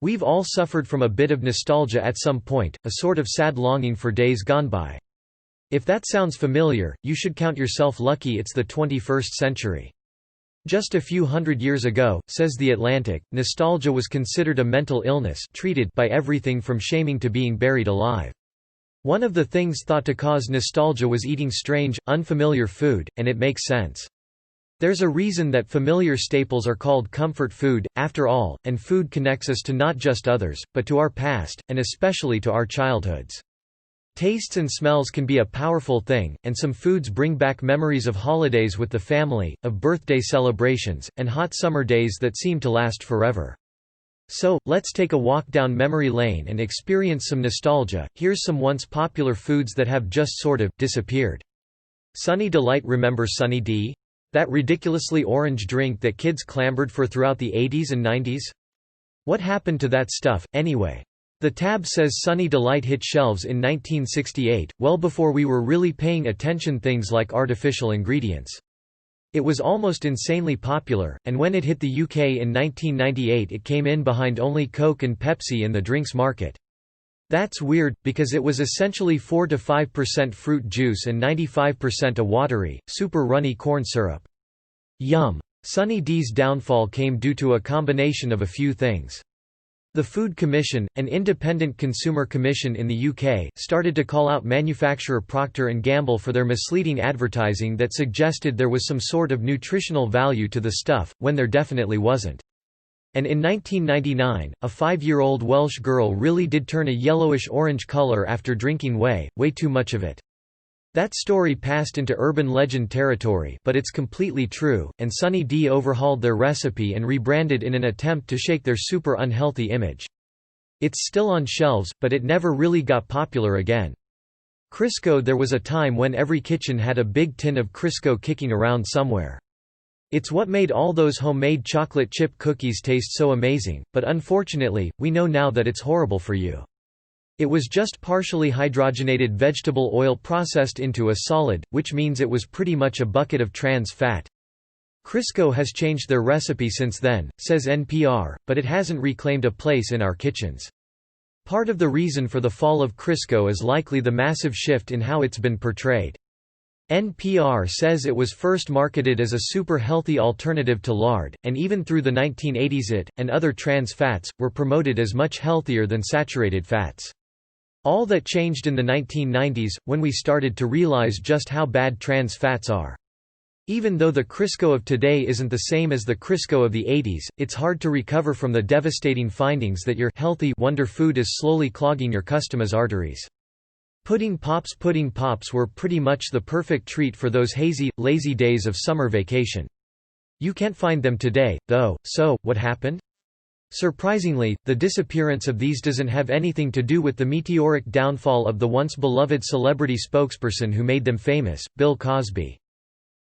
We've all suffered from a bit of nostalgia at some point, a sort of sad longing for days gone by. If that sounds familiar, you should count yourself lucky it's the 21st century. Just a few hundred years ago, says The Atlantic, nostalgia was considered a mental illness treated by everything from shaming to being buried alive. One of the things thought to cause nostalgia was eating strange, unfamiliar food, and it makes sense. There's a reason that familiar staples are called comfort food, after all, and food connects us to not just others, but to our past, and especially to our childhoods. Tastes and smells can be a powerful thing, and some foods bring back memories of holidays with the family, of birthday celebrations, and hot summer days that seem to last forever. So, let's take a walk down memory lane and experience some nostalgia. Here's some once popular foods that have just sort of disappeared. Sunny Delight. Remember Sunny D? That ridiculously orange drink that kids clamored for throughout the 80s and 90s? What happened to that stuff, anyway? The tab says Sunny Delight hit shelves in 1968, well before we were really paying attention things like artificial ingredients. It was almost insanely popular, and when it hit the UK in 1998 it came in behind only Coke and Pepsi in the drinks market. That's weird, because it was essentially 4 to 5% fruit juice and 95% a watery, super runny corn syrup. Yum. Sunny D's downfall came due to a combination of a few things. The Food Commission, an independent consumer commission in the UK, started to call out manufacturer Procter & Gamble for their misleading advertising that suggested there was some sort of nutritional value to the stuff, when there definitely wasn't. And in 1999, a 5-year-old Welsh girl really did turn a yellowish-orange colour after drinking way too much of it. That story passed into urban legend territory, but it's completely true, and Sunny D overhauled their recipe and rebranded in an attempt to shake their super unhealthy image. It's still on shelves, but it never really got popular again. Crisco. There was a time when every kitchen had a big tin of Crisco kicking around somewhere. It's what made all those homemade chocolate chip cookies taste so amazing, but unfortunately, we know now that it's horrible for you. It was just partially hydrogenated vegetable oil processed into a solid, which means it was pretty much a bucket of trans fat. Crisco has changed their recipe since then, says NPR, but it hasn't reclaimed a place in our kitchens. Part of the reason for the fall of Crisco is likely the massive shift in how it's been portrayed. NPR says it was first marketed as a super healthy alternative to lard, and even through the 1980s it, and other trans fats, were promoted as much healthier than saturated fats. All that changed in the 1990s, when we started to realize just how bad trans fats are. Even though the Crisco of today isn't the same as the Crisco of the 80s, it's hard to recover from the devastating findings that your healthy wonder food is slowly clogging your customers' arteries. Pudding Pops. Pudding Pops were pretty much the perfect treat for those hazy, lazy days of summer vacation. You can't find them today, though, so, what happened? Surprisingly, the disappearance of these doesn't have anything to do with the meteoric downfall of the once beloved celebrity spokesperson who made them famous, Bill Cosby.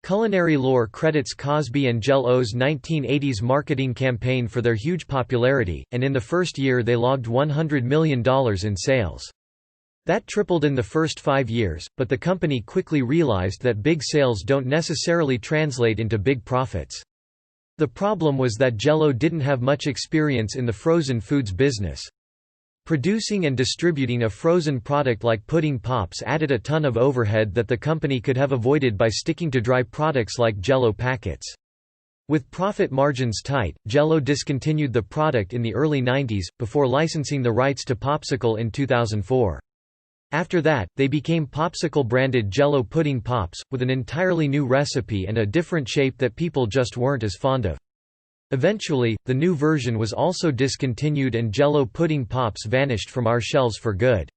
Culinary lore credits Cosby and JellO's 1980s marketing campaign for their huge popularity, and in the first year they logged $100 million in sales. That tripled in the first 5 years, but the company quickly realized that big sales don't necessarily translate into big profits. The problem was that JellO didn't have much experience in the frozen foods business. Producing and distributing a frozen product like Pudding Pops added a ton of overhead that the company could have avoided by sticking to dry products like JellO packets. With profit margins tight, JellO discontinued the product in the early 90s, before licensing the rights to Popsicle in 2004. After that, they became Popsicle-branded JellO Pudding Pops, with an entirely new recipe and a different shape that people just weren't as fond of. Eventually, the new version was also discontinued and JellO Pudding Pops vanished from our shelves for good.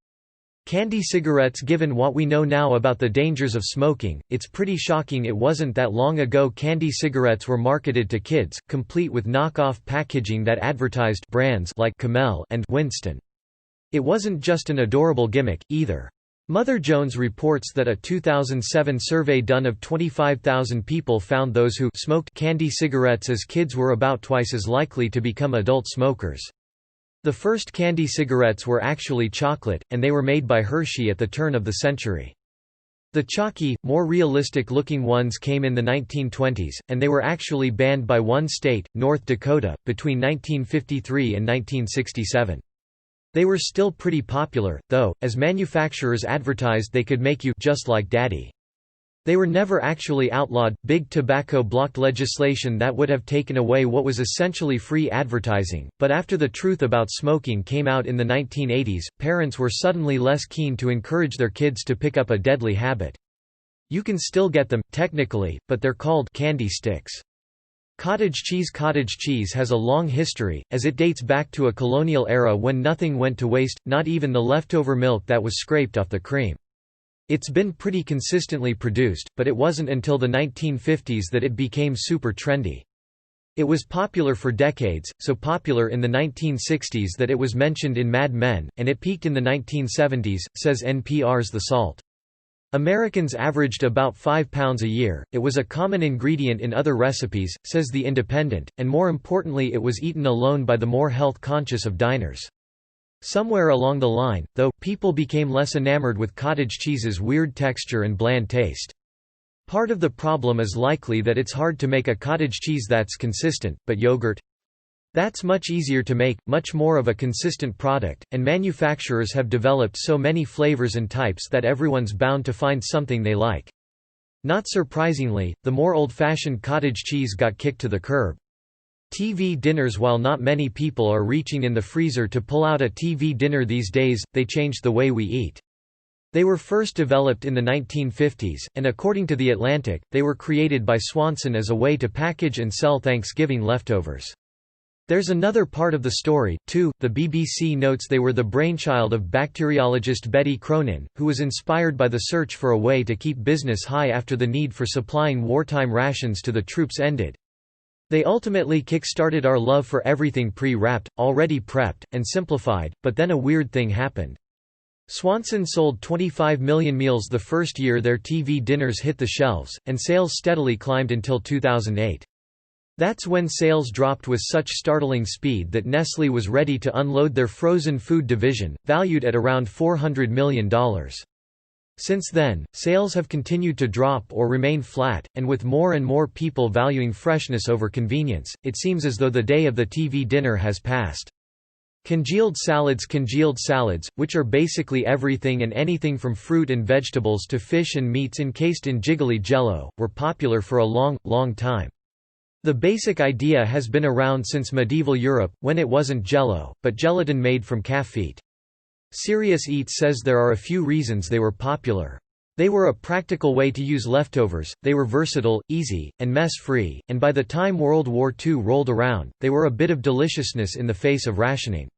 Candy cigarettes. Given what we know now about the dangers of smoking, it's pretty shocking it wasn't that long ago candy cigarettes were marketed to kids, complete with knockoff packaging that advertised brands like Camel and Winston. It wasn't just an adorable gimmick, either. Mother Jones reports that a 2007 survey done of 25,000 people found those who smoked candy cigarettes as kids were about twice as likely to become adult smokers. The first candy cigarettes were actually chocolate, and they were made by Hershey at the turn of the century. The chalky, more realistic-looking ones came in the 1920s, and they were actually banned by one state, North Dakota, between 1953 and 1967. They were still pretty popular, though, as manufacturers advertised they could make you just like Daddy. They were never actually outlawed. Big Tobacco blocked legislation that would have taken away what was essentially free advertising, but after the truth about smoking came out in the 1980s, parents were suddenly less keen to encourage their kids to pick up a deadly habit. You can still get them, technically, but they're called candy sticks. Cottage cheese has a long history, as it dates back to a colonial era when nothing went to waste, not even the leftover milk that was scraped off the cream. It's been pretty consistently produced, but it wasn't until the 1950s that it became super trendy. It was popular for decades, so popular in the 1960s that it was mentioned in Mad Men, and it peaked in the 1970s, says NPR's The Salt. Americans averaged about 5 pounds a year. It was a common ingredient in other recipes, says The Independent, and more importantly it was eaten alone by the more health-conscious of diners. Somewhere along the line, though, people became less enamored with cottage cheese's weird texture and bland taste. Part of the problem is likely that it's hard to make a cottage cheese that's consistent, but yogurt? That's much easier to make, much more of a consistent product, and manufacturers have developed so many flavors and types that everyone's bound to find something they like. Not surprisingly, the more old-fashioned cottage cheese got kicked to the curb. TV dinners. While not many people are reaching in the freezer to pull out a TV dinner these days, they changed the way we eat. They were first developed in the 1950s, and according to The Atlantic, they were created by Swanson as a way to package and sell Thanksgiving leftovers. There's another part of the story, too. The BBC notes they were the brainchild of bacteriologist Betty Cronin, who was inspired by the search for a way to keep business high after the need for supplying wartime rations to the troops ended. They ultimately kick-started our love for everything pre-wrapped, already prepped, and simplified, but then a weird thing happened. Swanson sold 25 million meals the first year their TV dinners hit the shelves, and sales steadily climbed until 2008. That's when sales dropped with such startling speed that Nestlé was ready to unload their frozen food division, valued at around $400 million. Since then, sales have continued to drop or remain flat, and with more and more people valuing freshness over convenience, it seems as though the day of the TV dinner has passed. Congealed salads, which are basically everything and anything from fruit and vegetables to fish and meats encased in jiggly JellO, were popular for a long, long time. The basic idea has been around since medieval Europe, when it wasn't JellO, but gelatin made from calf feet. Serious Eats says there are a few reasons they were popular. They were a practical way to use leftovers, they were versatile, easy, and mess-free, and by the time World War II rolled around, they were a bit of deliciousness in the face of rationing.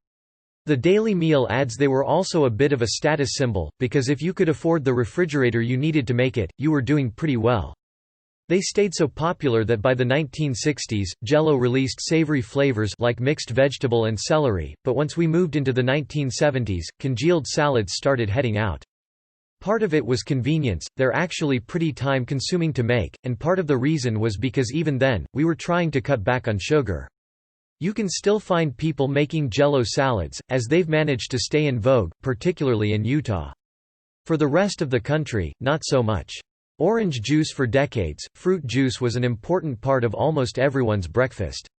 The Daily Meal adds they were also a bit of a status symbol, because if you could afford the refrigerator you needed to make it, you were doing pretty well. They stayed so popular that by the 1960s, JellO released savory flavors like mixed vegetable and celery, but once we moved into the 1970s, congealed salads started heading out. Part of it was convenience, they're actually pretty time-consuming to make, and part of the reason was because even then, we were trying to cut back on sugar. You can still find people making JellO salads, as they've managed to stay in vogue, particularly in Utah. For the rest of the country, not so much. Orange juice. For decades, fruit juice was an important part of almost everyone's breakfast.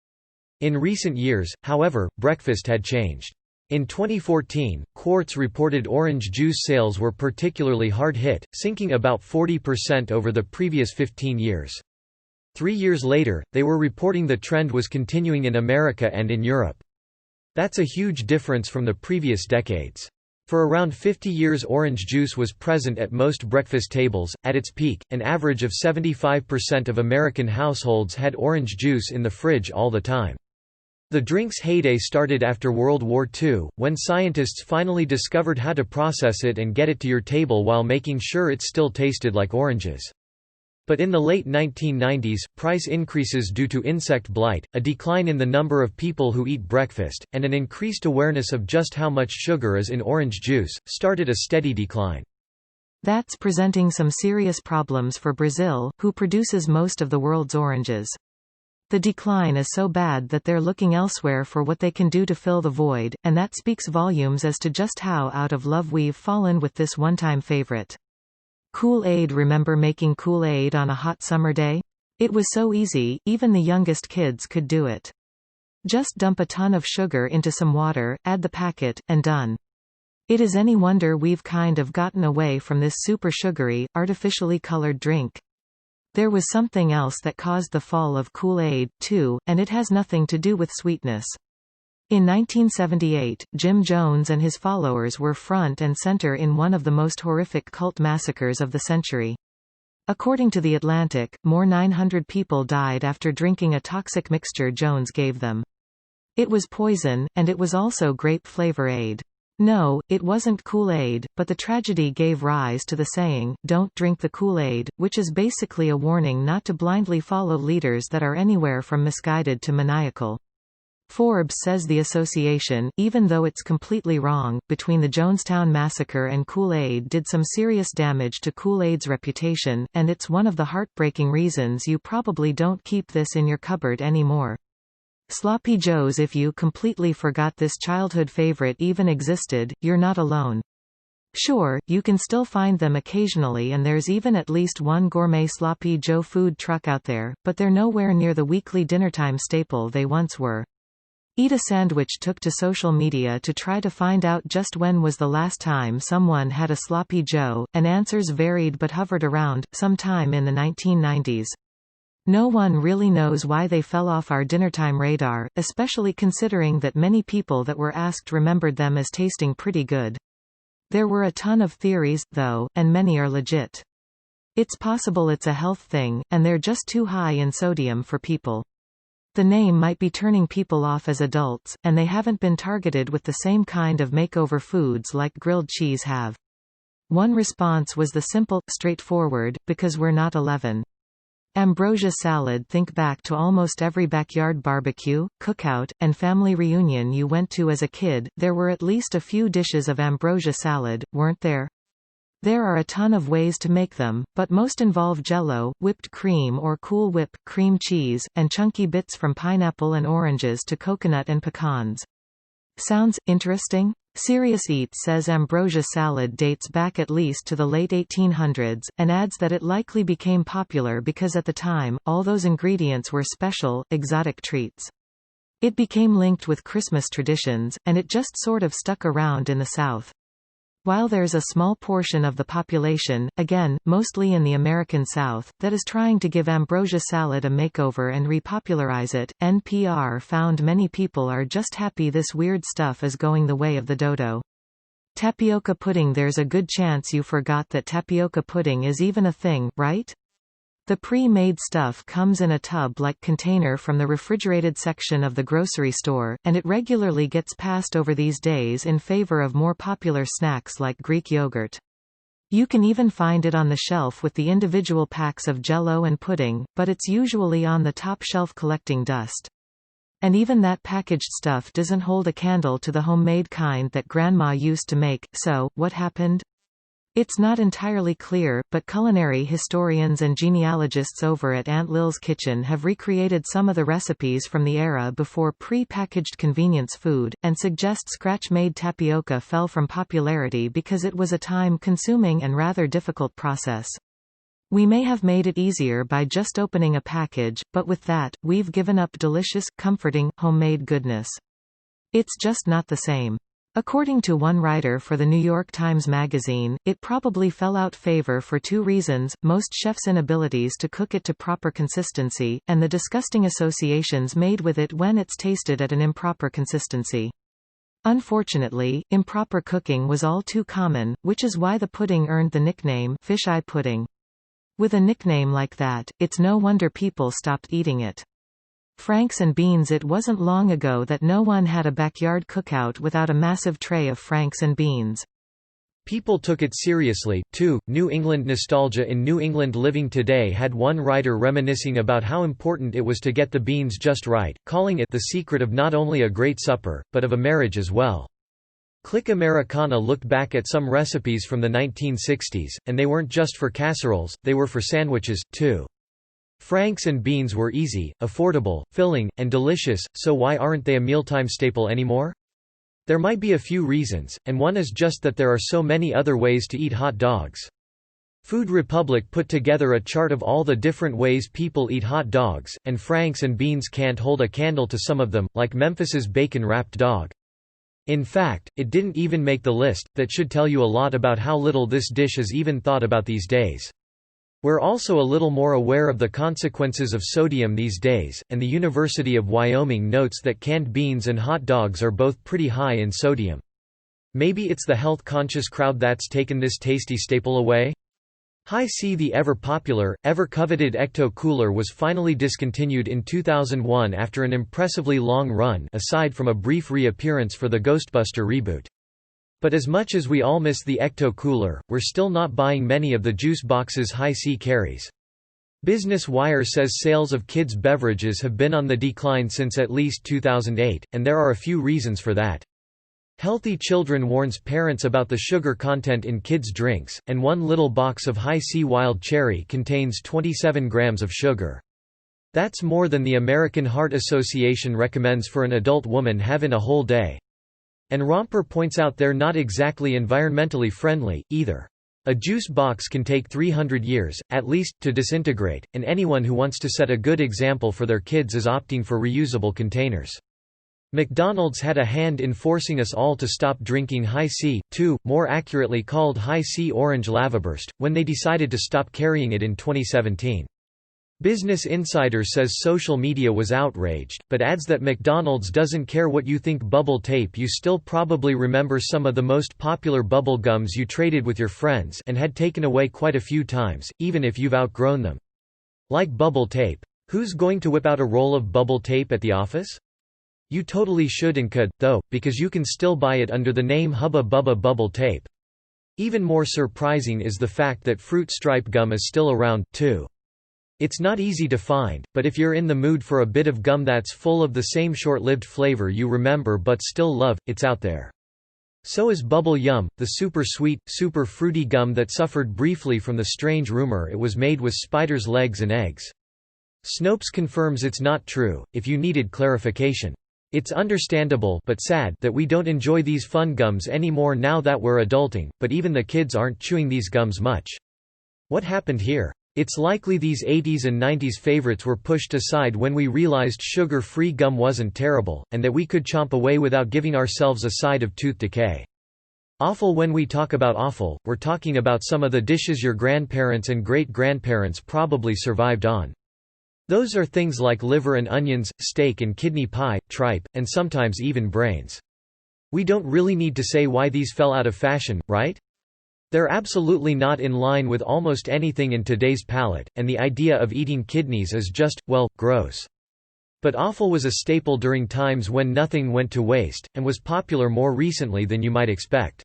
In recent years, however, breakfast had changed. In 2014, Quartz reported orange juice sales were particularly hard hit, sinking about 40% over the previous 15 years. 3 years later, they were reporting the trend was continuing in America and in Europe. That's a huge difference from the previous decades. For around 50 years orange juice was present at most breakfast tables. At its peak, an average of 75% of American households had orange juice in the fridge all the time. The drink's heyday started after World War II, when scientists finally discovered how to process it and get it to your table while making sure it still tasted like oranges. But in the late 1990s, price increases due to insect blight, a decline in the number of people who eat breakfast, and an increased awareness of just how much sugar is in orange juice, started a steady decline. That's presenting some serious problems for Brazil, who produces most of the world's oranges. The decline is so bad that they're looking elsewhere for what they can do to fill the void, and that speaks volumes as to just how out of love we've fallen with this one-time favorite. Kool-Aid. Remember making Kool-Aid on a hot summer day? It was so easy, even the youngest kids could do it. Just dump a ton of sugar into some water, add the packet, and done. It is any wonder we've kind of gotten away from this super sugary, artificially colored drink. There was something else that caused the fall of Kool-Aid, too, and it has nothing to do with sweetness. In 1978, Jim Jones and his followers were front and center in one of the most horrific cult massacres of the century. According to The Atlantic, more 900 people died after drinking a toxic mixture Jones gave them. It was poison, and it was also grape flavor aid. No, it wasn't Kool-Aid, but the tragedy gave rise to the saying, "Don't drink the Kool-Aid," which is basically a warning not to blindly follow leaders that are anywhere from misguided to maniacal. Forbes says the association, even though it's completely wrong, between the Jonestown Massacre and Kool-Aid did some serious damage to Kool-Aid's reputation, and it's one of the heartbreaking reasons you probably don't keep this in your cupboard anymore. Sloppy Joes. If you completely forgot this childhood favorite even existed, you're not alone. Sure, you can still find them occasionally, and there's even at least one gourmet Sloppy Joe food truck out there, but they're nowhere near the weekly dinnertime staple they once were. Eat a Sandwich took to social media to try to find out just when was the last time someone had a Sloppy Joe, and answers varied but hovered around, sometime in the 1990s. No one really knows why they fell off our dinnertime radar, especially considering that many people that were asked remembered them as tasting pretty good. There were a ton of theories, though, and many are legit. It's possible it's a health thing, and they're just too high in sodium for people. The name might be turning people off as adults, and they haven't been targeted with the same kind of makeover foods like grilled cheese have. One response was the simple, straightforward, because we're not 11. Ambrosia salad. Think back to almost every backyard barbecue, cookout, and family reunion you went to as a kid. There were at least a few dishes of ambrosia salad, weren't there? There are a ton of ways to make them, but most involve JellO, whipped cream or Cool Whip, cream cheese, and chunky bits from pineapple and oranges to coconut and pecans. Sounds interesting? Serious Eats says ambrosia salad dates back at least to the late 1800s, and adds that it likely became popular because at the time, all those ingredients were special, exotic treats. It became linked with Christmas traditions, and it just sort of stuck around in the South. While there's a small portion of the population, again, mostly in the American South, that is trying to give ambrosia salad a makeover and repopularize it, NPR found many people are just happy this weird stuff is going the way of the dodo. Tapioca pudding. There's a good chance you forgot that tapioca pudding is even a thing, right? The pre-made stuff comes in a tub-like container from the refrigerated section of the grocery store, and it regularly gets passed over these days in favor of more popular snacks like Greek yogurt. You can even find it on the shelf with the individual packs of JellO and pudding, but it's usually on the top shelf collecting dust. And even that packaged stuff doesn't hold a candle to the homemade kind that Grandma used to make, so, what happened? It's not entirely clear, but culinary historians and genealogists over at Aunt Lil's Kitchen have recreated some of the recipes from the era before pre-packaged convenience food, and suggest scratch-made tapioca fell from popularity because it was a time-consuming and rather difficult process. We may have made it easier by just opening a package, but with that, we've given up delicious, comforting, homemade goodness. It's just not the same. According to one writer for The New York Times Magazine, it probably fell out favor for two reasons: most chefs' inabilities to cook it to proper consistency, and the disgusting associations made with it when it's tasted at an improper consistency. Unfortunately, improper cooking was all too common, which is why the pudding earned the nickname fisheye pudding. With a nickname like that, it's no wonder people stopped eating it. Franks and beans. It wasn't long ago that no one had a backyard cookout without a massive tray of Franks and beans. People took it seriously, too. New England nostalgia. In New England Living Today had one writer reminiscing about how important it was to get the beans just right, calling it the secret of not only a great supper, but of a marriage as well. Click Americana looked back at some recipes from the 1960s, and they weren't just for casseroles, they were for sandwiches, too. Franks and beans were easy, affordable, filling, and delicious, so why aren't they a mealtime staple anymore? There might be a few reasons, and one is just that there are so many other ways to eat hot dogs. Food Republic put together a chart of all the different ways people eat hot dogs, and Franks and Beans can't hold a candle to some of them, like Memphis's bacon-wrapped dog. In fact, it didn't even make the list. That should tell you a lot about how little this dish is even thought about these days. We're also a little more aware of the consequences of sodium these days, and the University of Wyoming notes that canned beans and hot dogs are both pretty high in sodium. Maybe it's the health-conscious crowd that's taken this tasty staple away? Hi-C, the ever-popular, ever-coveted Ecto Cooler, was finally discontinued in 2001 after an impressively long run, aside from a brief reappearance for the Ghostbuster reboot. But as much as we all miss the Ecto Cooler, we're still not buying many of the juice boxes Hi-C carries. Business Wire says sales of kids' beverages have been on the decline since at least 2008, and there are a few reasons for that. Healthy Children warns parents about the sugar content in kids' drinks, and one little box of Hi-C Wild Cherry contains 27 grams of sugar. That's more than the American Heart Association recommends for an adult woman have in a whole day. And Romper points out they're not exactly environmentally friendly, either. A juice box can take 300 years, at least, to disintegrate, and anyone who wants to set a good example for their kids is opting for reusable containers. McDonald's had a hand in forcing us all to stop drinking Hi-C, too, more accurately called Hi-C Orange Lavaburst, when they decided to stop carrying it in 2017. Business Insider says social media was outraged, but adds that McDonald's doesn't care what you think. Bubble tape. You still probably remember some of the most popular bubble gums you traded with your friends and had taken away quite a few times, even if you've outgrown them. Like bubble tape. Who's going to whip out a roll of bubble tape at the office? You totally should and could, though, because you can still buy it under the name Hubba Bubba Bubble Tape. Even more surprising is the fact that fruit stripe gum is still around, too. It's not easy to find, but if you're in the mood for a bit of gum that's full of the same short-lived flavor you remember but still love, it's out there. So is Bubble Yum, the super sweet, super fruity gum that suffered briefly from the strange rumor it was made with spiders' legs and eggs. Snopes confirms it's not true, if you needed clarification. It's understandable but sad that we don't enjoy these fun gums anymore now that we're adulting, but even the kids aren't chewing these gums much. What happened here? It's likely these 80s and 90s favorites were pushed aside when we realized sugar-free gum wasn't terrible, and that we could chomp away without giving ourselves a side of tooth decay. Awful. When we talk about awful, we're talking about some of the dishes your grandparents and great-grandparents probably survived on. Those are things like liver and onions, steak and kidney pie, tripe, and sometimes even brains. We don't really need to say why these fell out of fashion, right? They're absolutely not in line with almost anything in today's palate, and the idea of eating kidneys is just, well, gross. But offal was a staple during times when nothing went to waste, and was popular more recently than you might expect.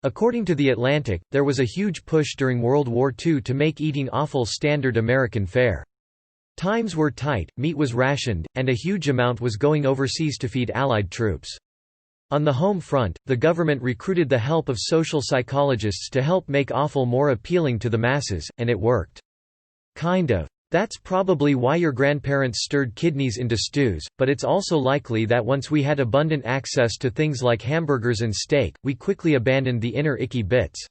According to The Atlantic, there was a huge push during World War II to make eating offal standard American fare. Times were tight, meat was rationed, and a huge amount was going overseas to feed Allied troops. On the home front, the government recruited the help of social psychologists to help make offal more appealing to the masses, and it worked. Kind of. That's probably why your grandparents stirred kidneys into stews, but it's also likely that once we had abundant access to things like hamburgers and steak, we quickly abandoned the inner icky bits.